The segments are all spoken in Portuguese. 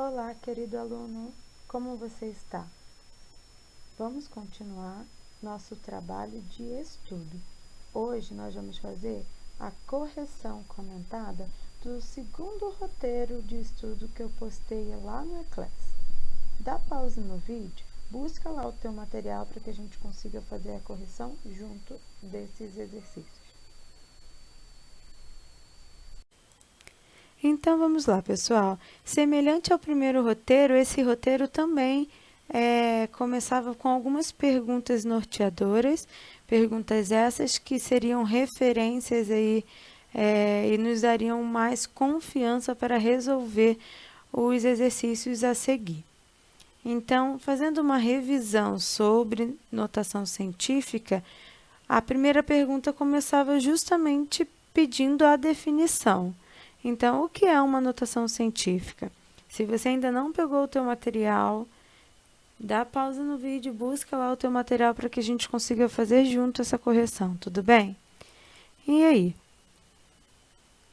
Olá, querido aluno, como você está? Vamos continuar nosso trabalho de estudo. Hoje nós vamos fazer a correção comentada do segundo roteiro de estudo que eu postei lá no E-Class. Dá pause no vídeo, busca lá o teu material para que a gente consiga fazer a correção junto desses exercícios. Então, vamos lá, pessoal. Semelhante ao primeiro roteiro, esse roteiro também começava com algumas perguntas norteadoras, perguntas essas que seriam referências aí e nos dariam mais confiança para resolver os exercícios a seguir. Então, fazendo uma revisão sobre notação científica, a primeira pergunta começava justamente pedindo a definição. Então, o que é uma notação científica? Se você ainda não pegou o teu material, dá pausa no vídeo, busca lá o teu material para que a gente consiga fazer junto essa correção, tudo bem? E aí?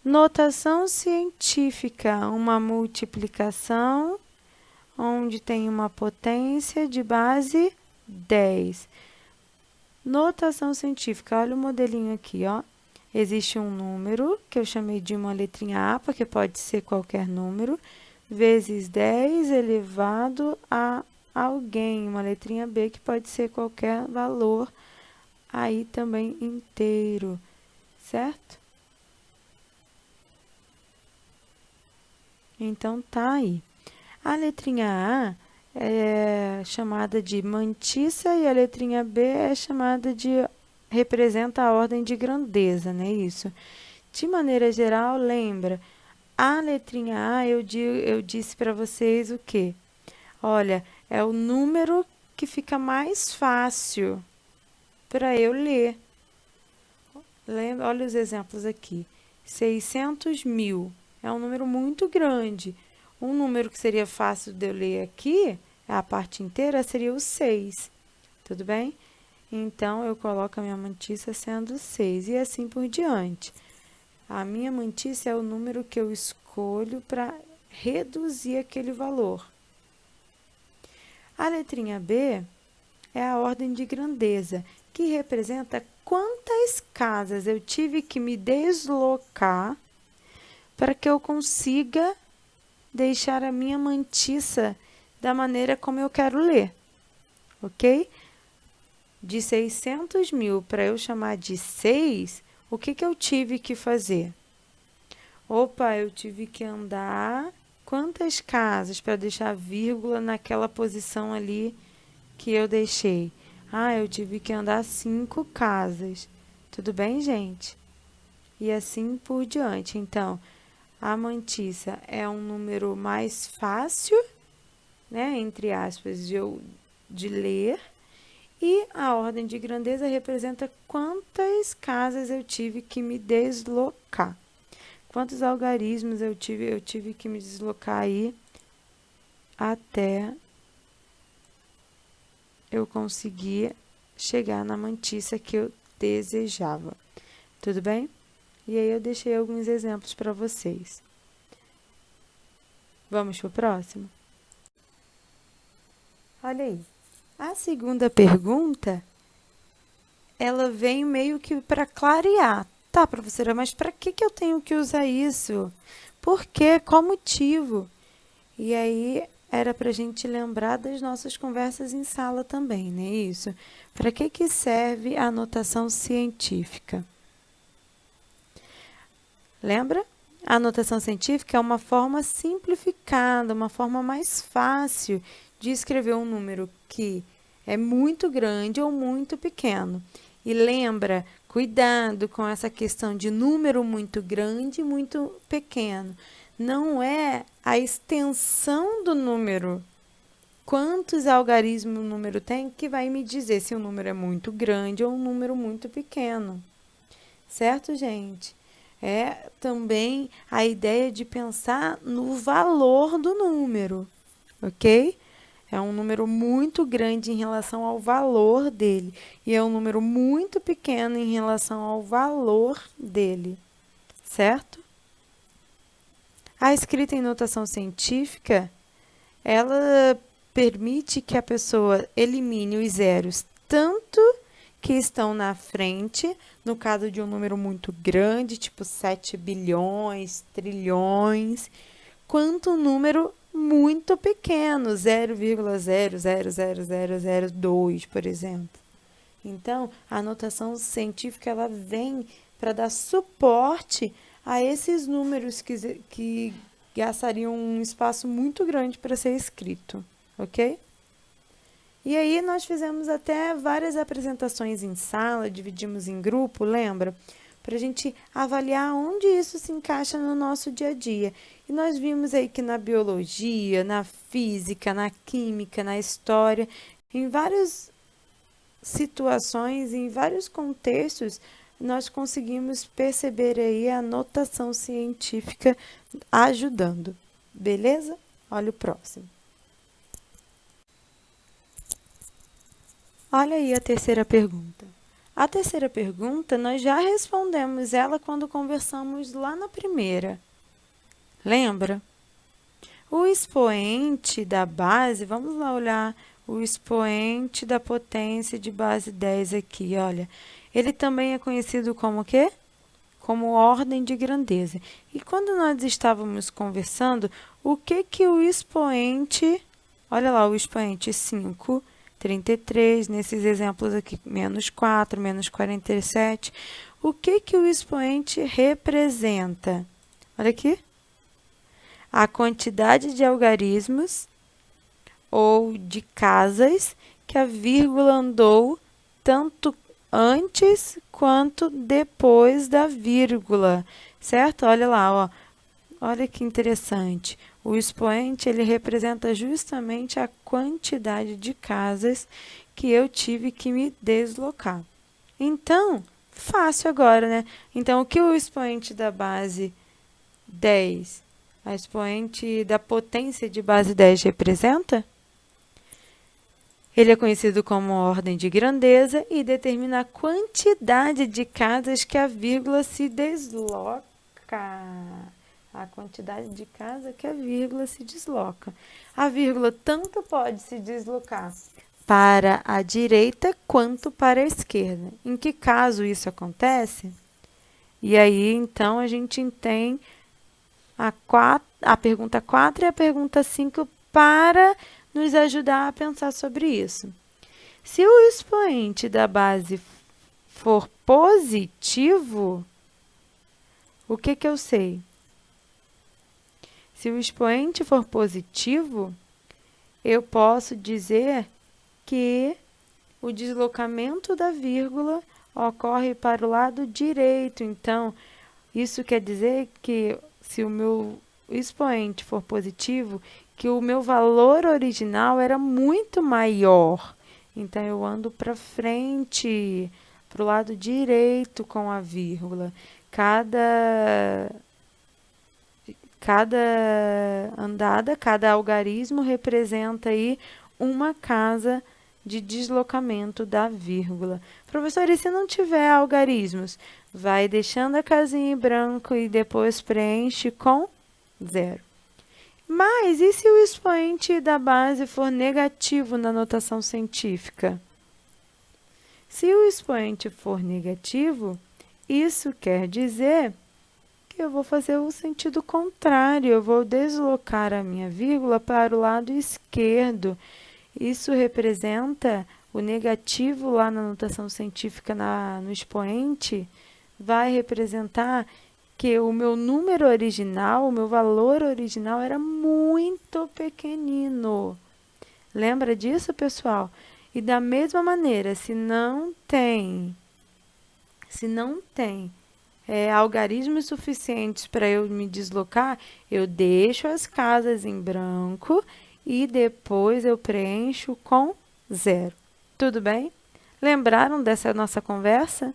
Notação científica, uma multiplicação onde tem uma potência de base 10. Notação científica, olha o modelinho aqui, ó. Existe um número, que eu chamei de uma letrinha A, porque pode ser qualquer número, vezes 10 elevado a alguém, uma letrinha B, que pode ser qualquer valor, aí também inteiro, certo? Então, tá aí. A letrinha A é chamada de mantissa e a letrinha B é chamada de representa a ordem de grandeza, né? Isso. De maneira geral, lembra, a letrinha A eu disse para vocês o quê? Olha, é o número que fica mais fácil para eu ler. Lembra? Olha os exemplos aqui. 600 mil é um número muito grande. Um número que seria fácil de eu ler aqui, a parte inteira, seria o 6. Tudo bem? Então, eu coloco a minha mantissa sendo 6 e assim por diante. A minha mantissa é o número que eu escolho para reduzir aquele valor. A letrinha B é a ordem de grandeza, que representa quantas casas eu tive que me deslocar para que eu consiga deixar a minha mantissa da maneira como eu quero ler, ok? De 600 mil para eu chamar de 6, o que eu tive que fazer? Opa, eu tive que andar quantas casas para deixar a vírgula naquela posição ali que eu deixei? Ah, eu tive que andar 5 casas. Tudo bem, gente? E assim por diante. Então, a mantissa é um número mais fácil, né, entre aspas, de ler. E a ordem de grandeza representa quantas casas eu tive que me deslocar. Quantos algarismos eu tive que me deslocar aí até eu conseguir chegar na mantissa que eu desejava. Tudo bem? E aí eu deixei alguns exemplos para vocês. Vamos para o próximo? Olha aí. A segunda pergunta, ela vem meio que para clarear. Tá, professora, mas para que eu tenho que usar isso? Por quê? Qual motivo? E aí, era para a gente lembrar das nossas conversas em sala também, né? Isso. Para que serve a notação científica? Lembra? A notação científica é uma forma simplificada, uma forma mais fácil de escrever um número que é muito grande ou muito pequeno. E lembra, cuidado com essa questão de número muito grande e muito pequeno. Não é a extensão do número, quantos algarismos o número tem, que vai me dizer se o número é muito grande ou um número muito pequeno. Certo, gente? É também a ideia de pensar no valor do número, ok? É um número muito grande em relação ao valor dele e é um número muito pequeno em relação ao valor dele, certo? A escrita em notação científica ela permite que a pessoa elimine os zeros tanto que estão na frente, no caso de um número muito grande, tipo 7 bilhões, trilhões, quanto um número muito pequeno, 0,0000002, por exemplo. Então, a notação científica ela vem para dar suporte a esses números que gastariam um espaço muito grande para ser escrito, ok? E aí nós fizemos até várias apresentações em sala, dividimos em grupo, lembra? Para a gente avaliar onde isso se encaixa no nosso dia a dia. E nós vimos aí que na biologia, na física, na química, na história, em várias situações, em vários contextos, nós conseguimos perceber aí a notação científica ajudando. Beleza? Olha o próximo. Olha aí a terceira pergunta. A terceira pergunta, nós já respondemos ela quando conversamos lá na primeira. Lembra? O expoente da base, vamos lá olhar o expoente da potência de base 10 aqui, olha. Ele também é conhecido como o quê? Como ordem de grandeza. E quando nós estávamos conversando, o que o expoente... Olha lá, o expoente 5, 33, nesses exemplos aqui, menos 4, menos 47. O que o expoente representa? Olha aqui. A quantidade de algarismos ou de casas que a vírgula andou tanto antes quanto depois da vírgula, certo? Olha lá, ó. Olha que interessante. O expoente, ele representa justamente a quantidade de casas que eu tive que me deslocar. Então, fácil agora, né? Então, o que o expoente da base 10, a expoente da potência de base 10 representa? Ele é conhecido como ordem de grandeza e determina a quantidade de casas que a vírgula se desloca. A quantidade de casa que a vírgula se desloca. A vírgula tanto pode se deslocar para a direita quanto para a esquerda. Em que caso isso acontece? E aí, então, a gente tem a pergunta 4 e a pergunta 5 para nos ajudar a pensar sobre isso. Se o expoente da base for positivo, o que eu sei? Se o expoente for positivo, eu posso dizer que o deslocamento da vírgula ocorre para o lado direito. Então, isso quer dizer que se o meu expoente for positivo, que o meu valor original era muito maior. Então, eu ando para frente, para o lado direito com a vírgula. Cada andada, cada algarismo representa aí uma casa de deslocamento da vírgula. Professor, e se não tiver algarismos? Vai deixando a casinha em branco e depois preenche com 0. Mas e se o expoente da base for negativo na notação científica? Se o expoente for negativo, isso quer dizer que eu vou fazer o sentido contrário, eu vou deslocar a minha vírgula para o lado esquerdo. Isso representa o negativo lá na notação científica no expoente, vai representar que o meu número original, o meu valor original era muito pequenino. Lembra disso, pessoal? E da mesma maneira, se não tem algarismos suficientes para eu me deslocar, eu deixo as casas em branco e depois eu preencho com 0. Tudo bem? Lembraram dessa nossa conversa?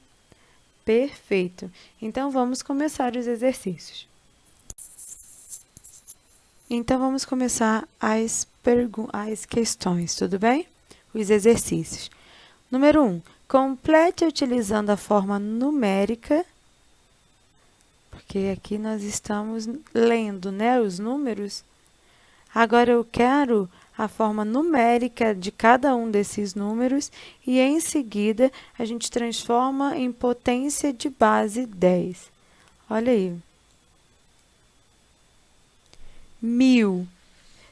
Perfeito. Então, vamos começar os exercícios. Então, vamos começar as questões, tudo bem? Os exercícios. Número 1. Complete utilizando a forma numérica, porque aqui nós estamos lendo, né, os números. Agora eu quero a forma numérica de cada um desses números e em seguida a gente transforma em potência de base 10. Olha aí. 1000.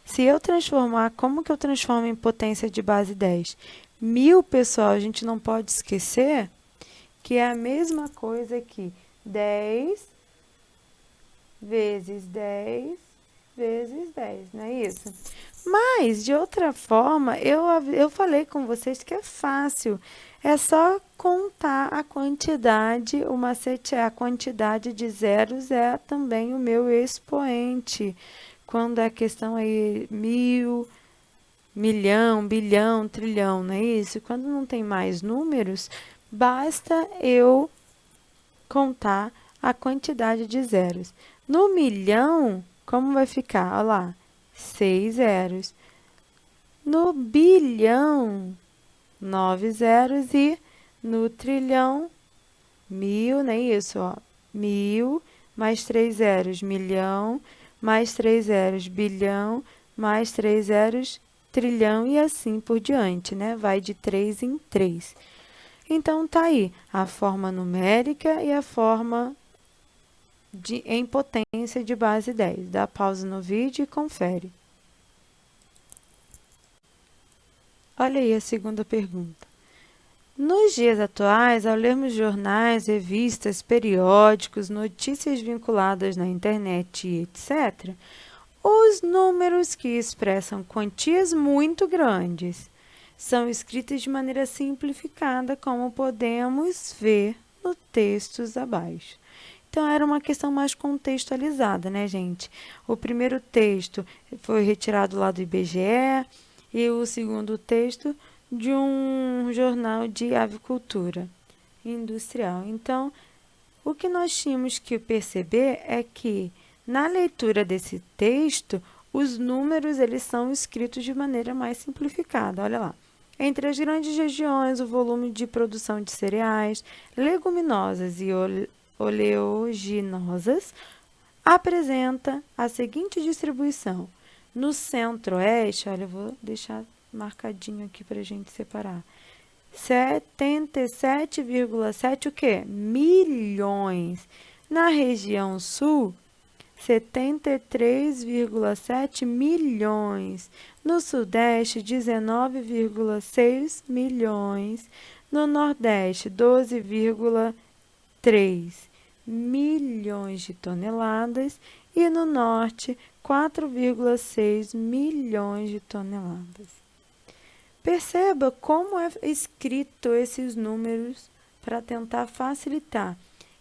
Se eu transformar, como que eu transformo em potência de base 10? 1000, pessoal, a gente não pode esquecer que é a mesma coisa que 10 vezes 10 vezes 10, não é isso? Mas, de outra forma, eu falei com vocês que é fácil. É só contar a quantidade, o macete é a quantidade de zeros é também o meu expoente. Quando a questão aí 1000, milhão, bilhão, trilhão, não é isso? Quando não tem mais números, basta eu contar a quantidade de zeros. No milhão, como vai ficar? Olha lá, 6 zeros. No bilhão, 9 zeros. E no trilhão, 1000, não é isso? Ó, 1000 mais 3 zeros, milhão, mais 3 zeros, bilhão, mais 3 zeros, trilhão e assim por diante, né? Vai de 3 em 3. Então, tá aí a forma numérica e a forma em potência de base 10. Dá pausa no vídeo e confere. Olha aí a segunda pergunta. Nos dias atuais, ao lermos jornais, revistas, periódicos, notícias vinculadas na internet e etc., os números que expressam quantias muito grandes são escritos de maneira simplificada, como podemos ver no textos abaixo. Então, era uma questão mais contextualizada, né, gente? O primeiro texto foi retirado lá do IBGE e o segundo texto de um jornal de avicultura industrial. Então, o que nós tínhamos que perceber é que, na leitura desse texto, os números eles são escritos de maneira mais simplificada. Olha lá. Entre as grandes regiões, o volume de produção de cereais, leguminosas e oleaginosas apresenta a seguinte distribuição. No centro-oeste, olha, eu vou deixar marcadinho aqui para a gente separar. 77,7 o quê? Milhões. Na região sul, 73,7 milhões. No sudeste, 19,6 milhões. No nordeste, 12,3 milhões de toneladas. E no norte, 4,6 milhões de toneladas. Perceba como é escrito esses números para tentar facilitar.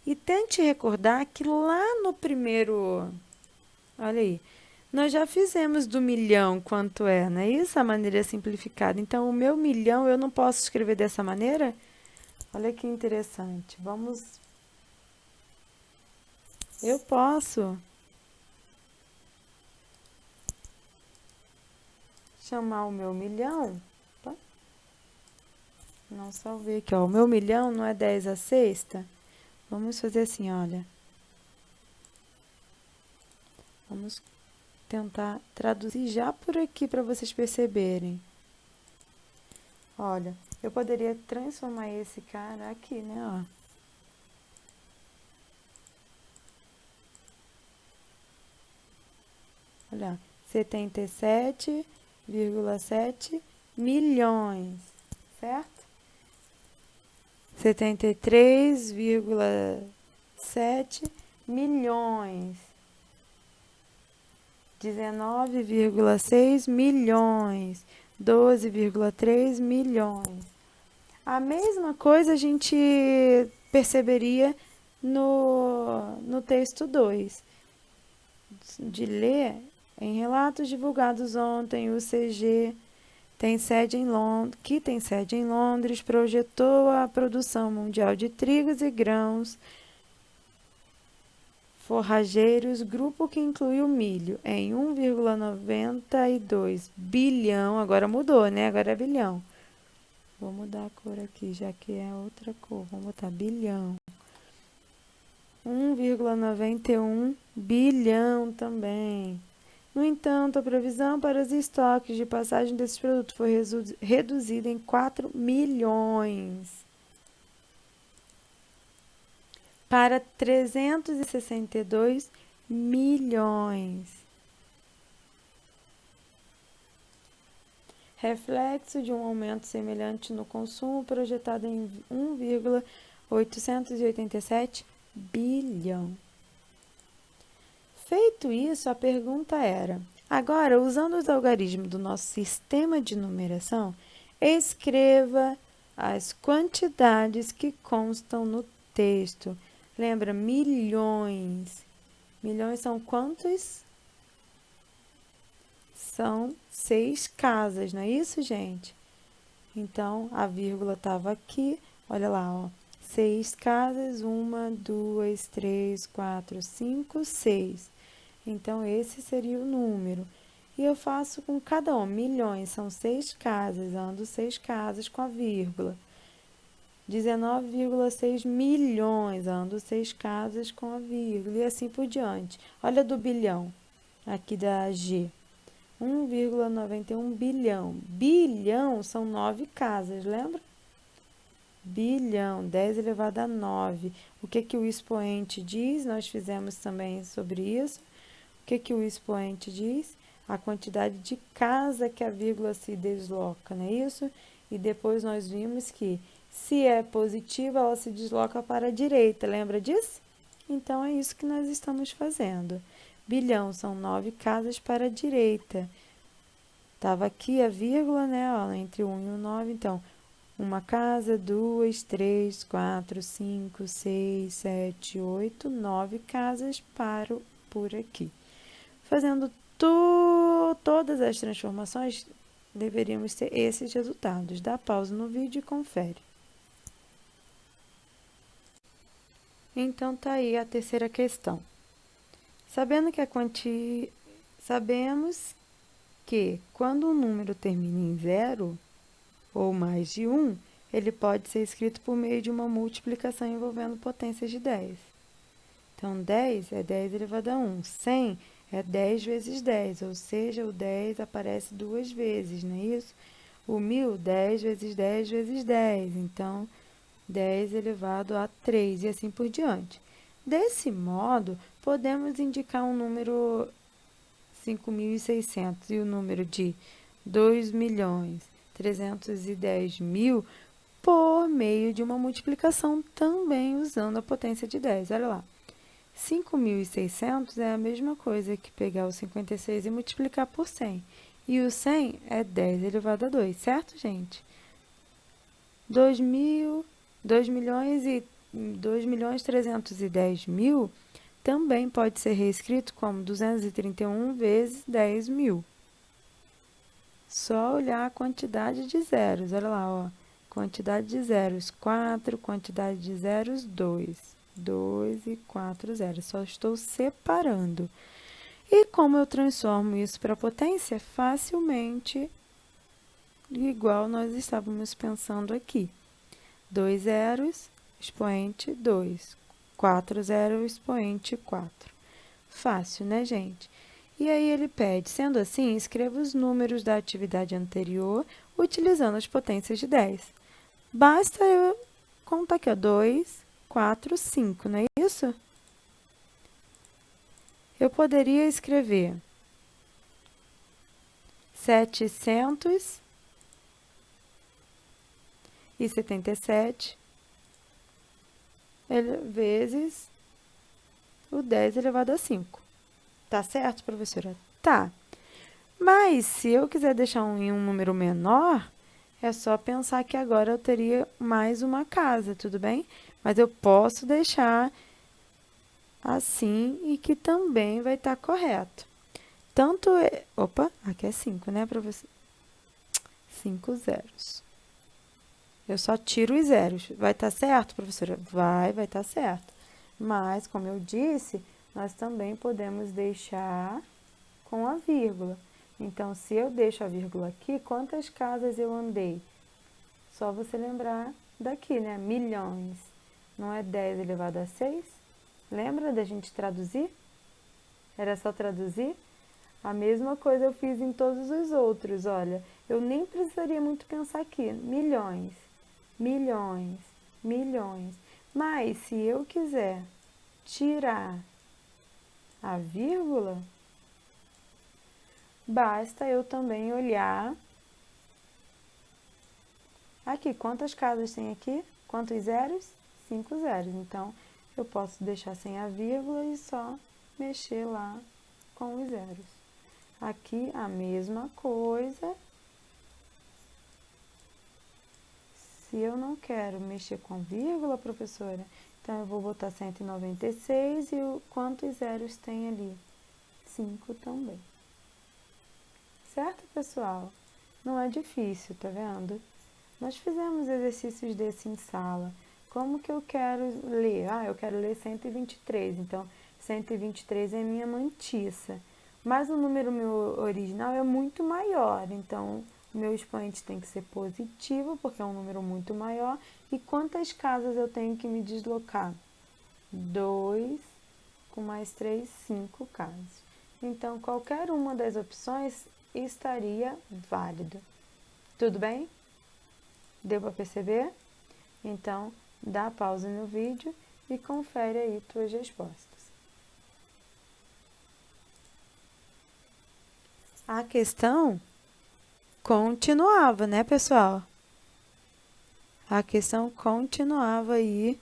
E tente recordar que lá no primeiro, olha aí, nós já fizemos do milhão quanto é, não é isso? A maneira simplificada. Então, o meu milhão eu não posso escrever dessa maneira? Olha que interessante. Vamos. Eu posso chamar o meu milhão. Não salvei aqui, ó. O meu milhão não é 10 a sexta? Vamos fazer assim, olha. Vamos tentar traduzir já por aqui para vocês perceberem. Olha, eu poderia transformar esse cara aqui, né, ó. Olha, 77,7 milhões, certo? 73,7 milhões. 19,6 milhões. 12,3 milhões. A mesma coisa a gente perceberia no texto 2. De ler, em relatos divulgados ontem, o CG que tem sede em Londres, projetou a produção mundial de trigos e grãos forrageiros, grupo que inclui o milho, em 1,92 bilhão. Agora mudou, né? Agora é bilhão. Vou mudar a cor aqui, já que é outra cor. Vamos botar bilhão. 1,91 bilhão também. No entanto, a previsão para os estoques de passagem desses produtos foi reduzida em 4 milhões para 362 milhões. Reflexo de um aumento semelhante no consumo projetado em 1,887 bilhão. Feito isso, a pergunta era: agora, usando os algarismos do nosso sistema de numeração, escreva as quantidades que constam no texto. Lembra, milhões. Milhões são quantos? São 6 casas, não é isso, gente? Então, a vírgula estava aqui. Olha lá, ó. 6 casas, 1, 2, 3, 4, 5, 6. Então, esse seria o número. E eu faço com cada um. Milhões são 6 casas, ando 6 casas com a vírgula. 19,6 milhões, ando 6 casas com a vírgula. E assim por diante. Olha do bilhão, aqui da G. 1,91 bilhão. Bilhão são 9 casas, lembra? Bilhão, 10 elevado a 9. O que o expoente diz? Nós fizemos também sobre isso. O que o expoente diz? A quantidade de casa que a vírgula se desloca, não é isso? E depois nós vimos que, se é positiva, ela se desloca para a direita, lembra disso? Então, é isso que nós estamos fazendo. Bilhão são 9 casas para a direita. Estava aqui a vírgula, né, ó, entre o 1 e o 9, então, uma casa, 2, 3, 4, 5, 6, 7, 8, 9 casas por aqui. Fazendo todas as transformações, deveríamos ter esses resultados. Dá pausa no vídeo e confere. Então, tá aí a terceira questão. Sabemos que quando um número termina em 0 ou mais de 1, ele pode ser escrito por meio de uma multiplicação envolvendo potências de 10. Então, 10 é 10 elevado a 1. 100 é 10 vezes 10, ou seja, o 10 aparece 2 vezes, não é isso? O 1000, 10 vezes 10 vezes 10. Então, 10 elevado a 3 e assim por diante. Desse modo, podemos indicar um número 5.600 e o número de 2.310.000 por meio de uma multiplicação também usando a potência de 10. Olha lá. 5.600 é a mesma coisa que pegar o 56 e multiplicar por 100. E o 100 é 10 elevado a 2, certo, gente? 2.310.000 também pode ser reescrito como 231 vezes 10.000. Só olhar a quantidade de zeros. Olha lá, ó. Quantidade de zeros, 4. Quantidade de zeros, 2. 2 e 4 zeros. Só estou separando. E como eu transformo isso para potência? Facilmente, igual nós estávamos pensando aqui. 2 zeros, expoente 2. 4 zeros, expoente 4. Fácil, né, gente? E aí ele pede, sendo assim, escreva os números da atividade anterior utilizando as potências de 10. Basta eu contar aqui, ó, 2, 4, 5, não é isso? Eu poderia escrever 777 vezes o 10 elevado a 5. Tá certo, professora? Tá. Mas, se eu quiser deixar em um número menor, é só pensar que agora eu teria mais uma casa, tudo bem? Mas eu posso deixar assim e que também vai estar correto. Tanto... Opa, aqui é 5, né, professora? 5 zeros. Eu só tiro os zeros. Vai estar certo, professora? Vai estar certo. Mas, como eu disse, nós também podemos deixar com a vírgula. Então, se eu deixo a vírgula aqui, quantas casas eu andei? Só você lembrar daqui, né? Milhões. Não é 10 elevado a 6? Lembra da gente traduzir? Era só traduzir? A mesma coisa eu fiz em todos os outros, olha. Eu nem precisaria muito pensar aqui. Milhões, milhões, milhões. Mas se eu quiser tirar a vírgula, basta eu também olhar aqui. Quantas casas tem aqui? Quantos zeros? 5 zeros. Então, eu posso deixar sem a vírgula e só mexer lá com os zeros. Aqui a mesma coisa. Se eu não quero mexer com vírgula, professora, então eu vou botar 196 e quantos zeros tem ali? 5 também. Certo, pessoal? Não é difícil, tá vendo? Nós fizemos exercícios desse em sala. Como que eu quero ler? Eu quero ler 123, então 123 é minha mantiça. Mas o número meu original é muito maior, então o meu expoente tem que ser positivo, porque é um número muito maior. E quantas casas eu tenho que me deslocar? 2 com mais 3, 5 casas. Então, qualquer uma das opções estaria válido. Tudo bem? Deu para perceber? Então, dá pausa no vídeo e confere aí tuas respostas. A questão continuava, né, pessoal? A questão continuava aí.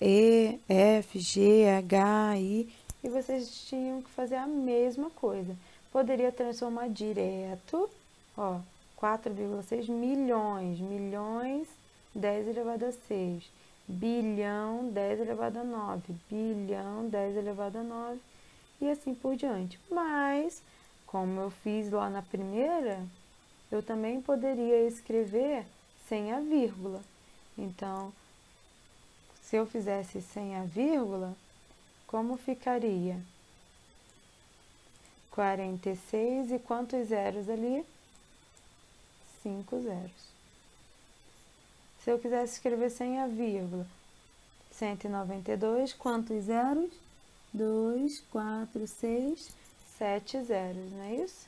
E, F, G, H, I. E vocês tinham que fazer a mesma coisa. Poderia transformar direto, 4,6 milhões. Milhões, 10 elevado a 6. Bilhão, 10 elevado a 9. Bilhão, 10 elevado a 9. E assim por diante. Mas, como eu fiz lá na primeira, eu também poderia escrever sem a vírgula. Então, se eu fizesse sem a vírgula, como ficaria? 46 e quantos zeros ali? 5 zeros. Se eu quisesse escrever sem a vírgula, 192, quantos zeros? 2, 4, 6, 7 zeros, não é isso?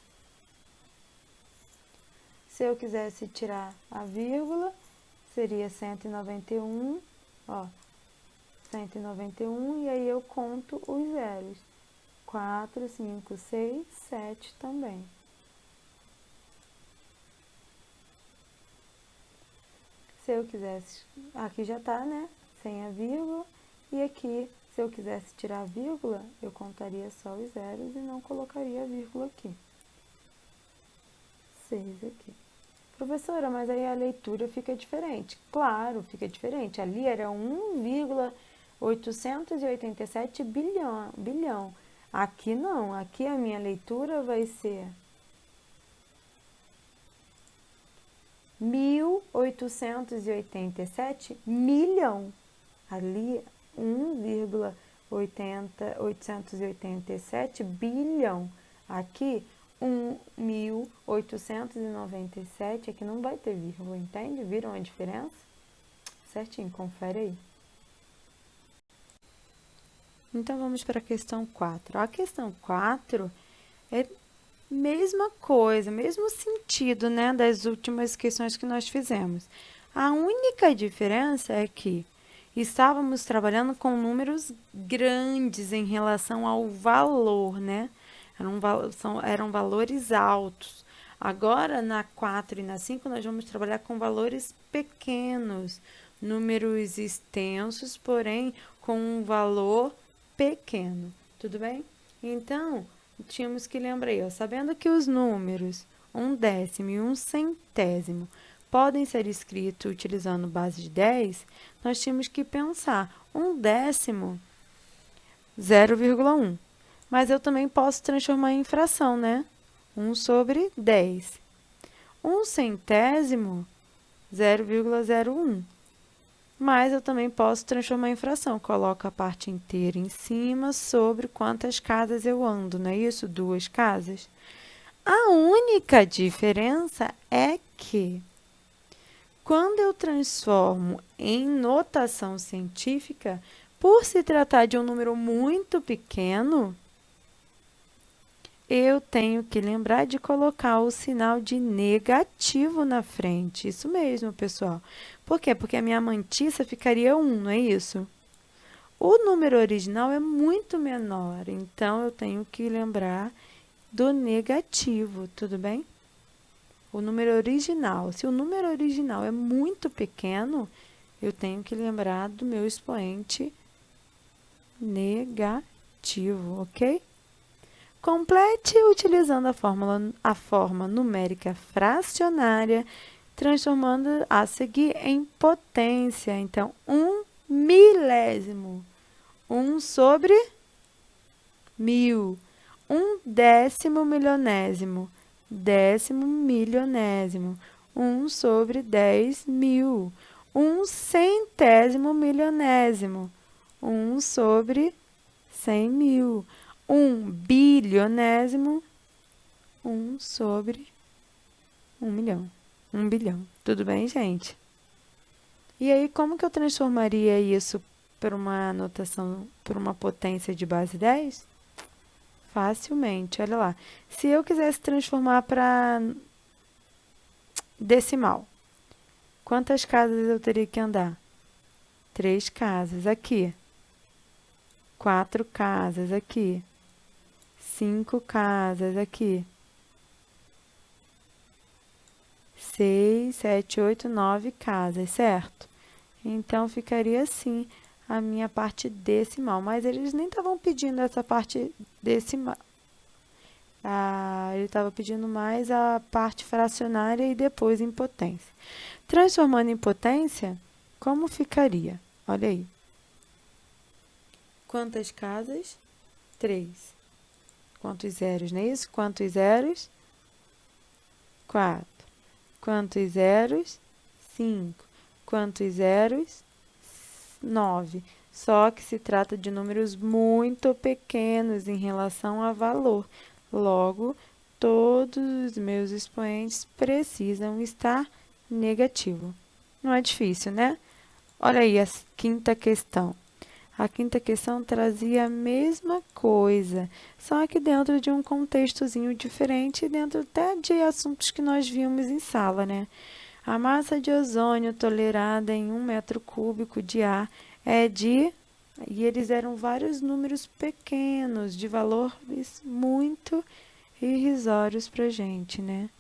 Se eu quisesse tirar a vírgula, seria 191, 191, e aí eu conto os zeros. 4, 5, 6, 7 também. Se eu quisesse, aqui já tá, né? Sem a vírgula. E aqui, se eu quisesse tirar a vírgula, eu contaria só os zeros e não colocaria a vírgula aqui. 6 aqui. Professora, mas aí a leitura fica diferente. Claro, fica diferente. Ali era 1,887 bilhão. Aqui não, aqui a minha leitura vai ser 1.887 milhão. Ali 1,887 bilhão. Aqui 1.897, aqui não vai ter vírgula, entende? Viram a diferença? Certinho, confere aí. Então, vamos para a questão 4. A questão 4 é mesma coisa, mesmo sentido, né, das últimas questões que nós fizemos. A única diferença é que estávamos trabalhando com números grandes em relação ao valor, né? Eram valores altos. Agora, na 4 e na 5, nós vamos trabalhar com valores pequenos, números extensos, porém com um valor pequeno. Tudo bem? Então, tínhamos que lembrar aí, sabendo que os números 1/10 e 1/100 podem ser escritos utilizando base de 10, nós tínhamos que pensar 1/10, 0,1. Mas eu também posso transformar em fração, né? 1/10. 1/100, 0,01. Mas eu também posso transformar em fração. Coloco a parte inteira em cima sobre quantas casas eu ando, não é isso? 2 casas. A única diferença é que, quando eu transformo em notação científica, por se tratar de um número muito pequeno, eu tenho que lembrar de colocar o sinal de negativo na frente. Isso mesmo, pessoal. Por quê? Porque a minha mantissa ficaria 1, não é isso? O número original é muito menor, então eu tenho que lembrar do negativo, tudo bem? O número original. Se o número original é muito pequeno, eu tenho que lembrar do meu expoente negativo, ok? Complete utilizando a forma numérica fracionária, transformando a seguir em potência. Então, 1 milésimo. 1 sobre 1000. 1 décimo milionésimo. 10 milionésimo. 1 sobre 10.000. 1 centésimo milionésimo. 1 sobre 100.000. 1 bilionésimo. 1 sobre 1 milhão. 1 bilhão. Tudo bem, gente? E aí, como que eu transformaria isso para uma notação, para uma potência de base 10? Facilmente, olha lá. Se eu quisesse transformar para decimal, quantas casas eu teria que andar? 3 casas aqui. 4 casas aqui. 5 casas aqui. 6, 7, 8, 9 casas, certo? Então, ficaria assim a minha parte decimal. Mas eles nem estavam pedindo essa parte decimal. Ele estava pedindo mais a parte fracionária e depois em potência. Transformando em potência, como ficaria? Olha aí. Quantas casas? 3. Quantos zeros, não é isso? Quantos zeros? 4. Quantos zeros? 5. Quantos zeros? 9. Só que se trata de números muito pequenos em relação a valor. Logo, todos os meus expoentes precisam estar negativo. Não é difícil, né? Olha aí a quinta questão. A quinta questão trazia a mesma coisa, só que dentro de um contextozinho diferente, dentro até de assuntos que nós vimos em sala, né? A massa de ozônio tolerada em 1 metro cúbico de ar é de... E eles eram vários números pequenos, de valores muito irrisórios para a gente, né?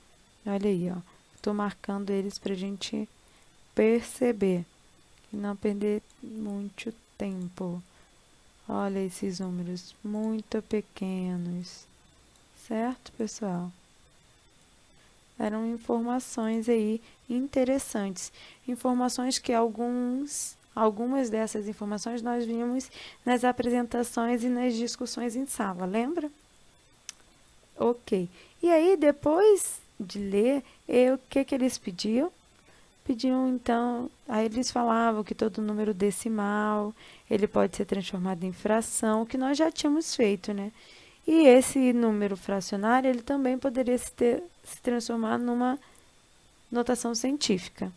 Olha aí, ó. Estou marcando eles para a gente perceber e não perder muito tempo. Olha esses números muito pequenos, certo, pessoal? Eram informações aí interessantes, informações que algumas dessas informações nós vimos nas apresentações e nas discussões em sala, lembra? Ok. E aí, depois de ler, o que eles pediam? Pediam, então, aí eles falavam que todo número decimal, ele pode ser transformado em fração, que nós já tínhamos feito, né? E esse número fracionário, ele também poderia se transformar numa notação científica.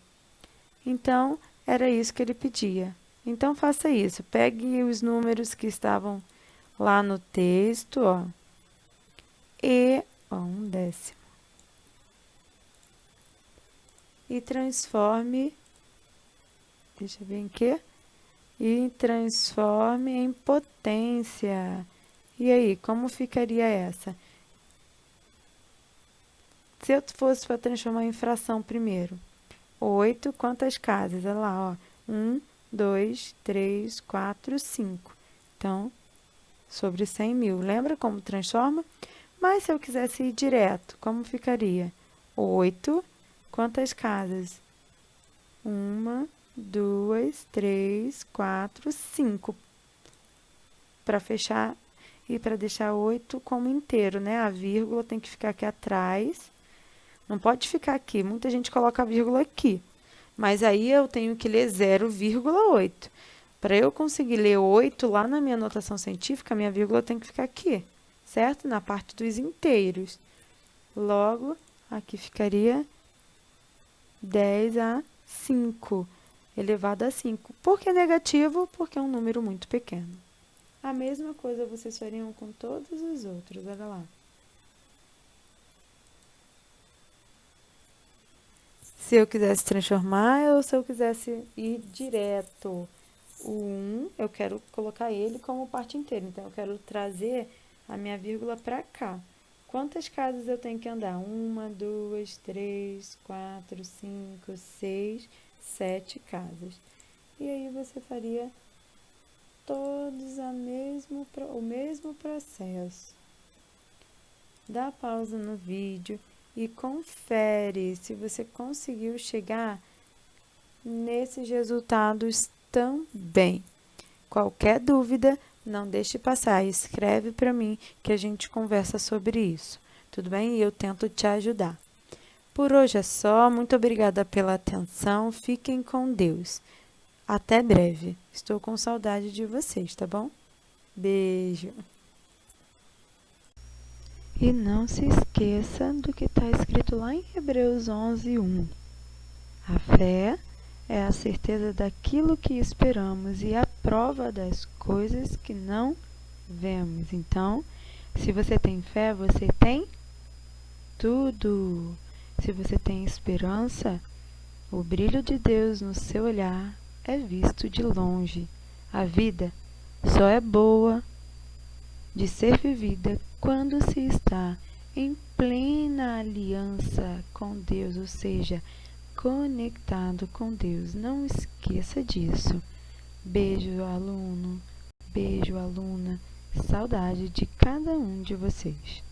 Então, era isso que ele pedia. Então, faça isso. Pegue os números que estavam lá no texto, ó, e 1 décimo. E transforme, deixa eu ver em quê? E transforme em potência. E aí, como ficaria essa? Se eu fosse para transformar em fração primeiro, 8, quantas casas? Olha lá, ó. 1, 2, 3, 4, 5. Então, sobre 100.000. Lembra como transforma? Mas se eu quisesse ir direto, como ficaria? 8, quantas casas? 1, 2, 3, 4, 5. Para fechar e para deixar 8 como inteiro, né? A vírgula tem que ficar aqui atrás. Não pode ficar aqui. Muita gente coloca a vírgula aqui. Mas aí eu tenho que ler 0,8. Para eu conseguir ler 8 lá na minha notação científica, a minha vírgula tem que ficar aqui, certo? Na parte dos inteiros. Logo, aqui ficaria 10 a 5, elevado a 5. Por que negativo? Porque é um número muito pequeno. A mesma coisa vocês fariam com todos os outros, olha lá. Se eu quisesse transformar ou se eu quisesse ir direto. O 1, eu quero colocar ele como parte inteira. Então, eu quero trazer a minha vírgula para cá. Quantas casas eu tenho que andar? 1, 2, 3, 4, 5, 6, 7 casas. E aí você faria todos o mesmo processo. Dá pausa no vídeo e confere se você conseguiu chegar nesses resultados também. Qualquer dúvida, não deixe passar, escreve para mim que a gente conversa sobre isso, tudo bem? E eu tento te ajudar. Por hoje é só, muito obrigada pela atenção, fiquem com Deus. Até breve, estou com saudade de vocês, tá bom? Beijo! E não se esqueça do que está escrito lá em Hebreus 11:1. A fé é a certeza daquilo que esperamos e a prova das coisas que não vemos. Então, se você tem fé, você tem tudo. Se você tem esperança, o brilho de Deus no seu olhar é visto de longe. A vida só é boa de ser vivida quando se está em plena aliança com Deus, ou seja, conectado com Deus. Não esqueça disso. Beijo, aluno. Beijo, aluna. Saudade de cada um de vocês.